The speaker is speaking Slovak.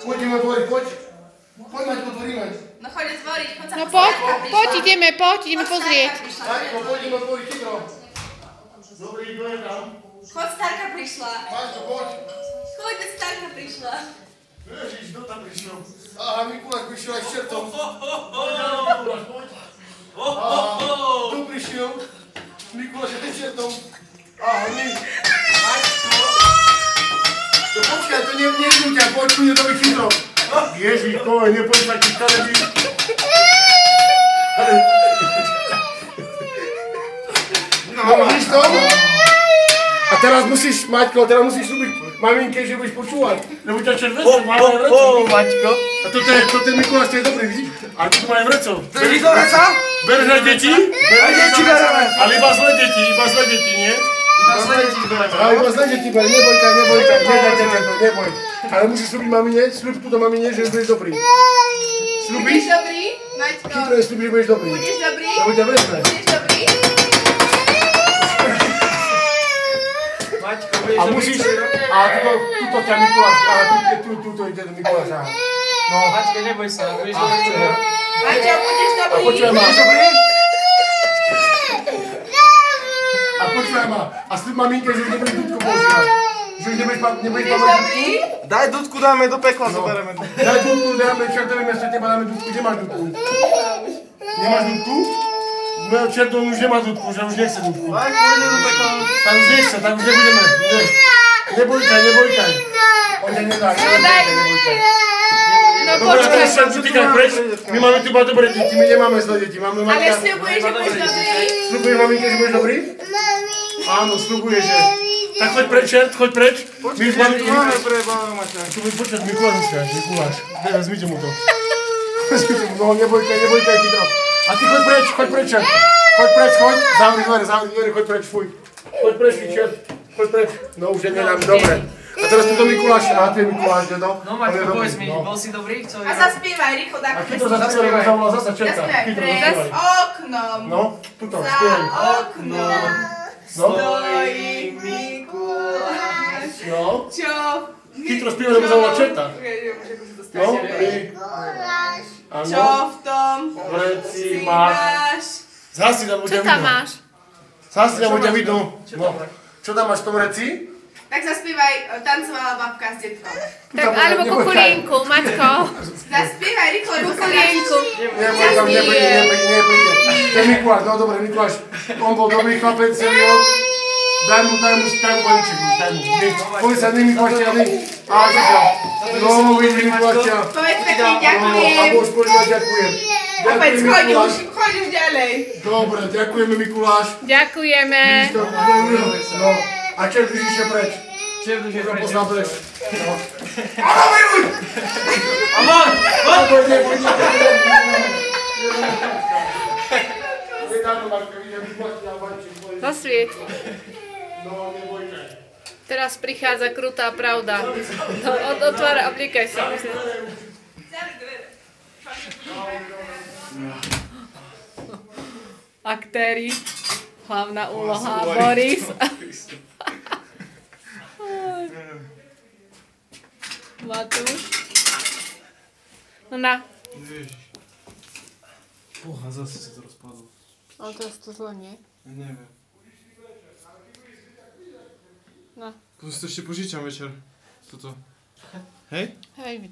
Poďme otvoriť, poď. Poďme, otvoríme. No choď otvoriť, choď sa No poď, ideme pozrieť. Maťko, poďme otvoriť chytro. Dobrý, kto je tam? Choď, Starka prišla. Maťko, poď. Choď, Starka prišla. Ježiš, kto tam prišiel? Aha, Mikuláš prišiel aj s čertom. Mikuláš, poď. Aha, kto prišiel? Mikuláš aj s čertom. Aha, my. Maťko. To počkaj, to nejdú ťa, poď, pôjde do chytro. Ježiš, koj, nepoď taký starebí. No, vidíš to? A teraz musíš, Maťko, teraz musíš slúbiť maminke, že budeš počúvať. Lebo ťa červené, máme aj vreco. Maťko. A toto je Mikuláš, to je dobrý, vidíš? A tu má aj vreco. Držíš do vreca? Bereš na deti? Deti bereme. Ale iba zlé deti, nie? Iba zlé deti bereme. Ale iba zlé deti bereme, nebojkaj, neboj. Ale musíš slúbiť mamine, slúb túto mamine, že budeš dobrý. Slúbiš? Budeš dobrý, Maťko? Chytro je slúbiť, že budeš dobrý. Budeš dobrý? Lebo ťa vezme. Budeš dobrý? Maťko, budeš dobrý. A musíš, a tuto ťa Mikuláš, ale tuto ide do Mikuláša. No. Maťko, neboj sa, budeš dobrý. Maťo, budeš A dobrý? počúvaj ma. Budeš dobrý? A počúvaj ma. A slúb maminke, že už nebudeš dudku používať. Že už nebudeš pamäť dudku. Daj dudku, dáme do pekla, zobereme. Daj dudku, dáme čertovým miesto, teba dáme dudku. Kde máš dudku? Nemáš dudku? Mojho čertom už nemá dudku, že už nechce dudku. Daj, pôjde do pekla. Tak už nechce, tak už nebudeme. Nebojkaj. On ťa nedá, nebojkaj. No Dobre, počkaj. teraz sa utíkať preč. My máme tu iba dobré deti, my nemáme zlé deti. Máme Ale Maťka. sľubuješ, že budeš dobrý? Sľubuješ maminke, že budeš dobrý? Áno, sľubuješ, že. Tak choď preč, čert, choď preč. My už máme tu... Máme prebávam, Maťa. Tu budeš počať, Mikuláš. Vezmite mu to. No, nebojkaj, chytro. A ty choď preč, čert. Choď. Zavri dvere, choď preč, fuj. Choď preč, čert. Choď preč. No, už je nedám, dobre. A teraz tu do Mikuláša, aha, tu je Mikuláš, dedo. No Maťko, povedz mi, bol si dobrý? A zaspievaj, rýchlo A takú chytro zaspievaj, zavolá zasa čerta. Zaspievaj, Chytro pred zaspievaj. oknom. No, tuto, Za spievaj. oknom No. stojí Mikuláš. No. Čo? Chytro spievaj, lebo zavolá čerta. No, Čo v tom vreci si máš. máš? Zhasi tam, Čo tam máš? Zhasi tam, bude vidno. Čo tam máš v tom reci? Tak zaspievaj, tancovala babka s detkom. Tak alebo kukulienku, Maťko. Zaspievaj rýchlo, Kukulienku. Nepríde. To je Mikuláš, no dobre, Mikuláš. On bol dobrý chlapec, celý rok. Daj mu balíček, daj mu. Povedz sa, ne Mikuláš, ne. Á, čakaj. No, vidí Mikuláš. Povedz pekne, A ďakujem. Bož, počúvaj, ďakujem. Opäť Ďakujem, choď už ďalej. Dobre, ďakujeme Mikuláš. Ďakujeme. No, a čert už išiel preč. Čert už je preč. Poslal preč. Áno, vyruj! Amon! Poďte. Zasvieť. No, nebojte. Teraz prichádza krutá pravda. Otvára, obliekaj sa. Aktéri. Hlavná úloha Boris. Matúš. No na. Boha, zase sa to rozpadlo. Ale teraz to zle nie. Neviem. No. Potom si to ešte požičam večer. Toto. Hej? Hej,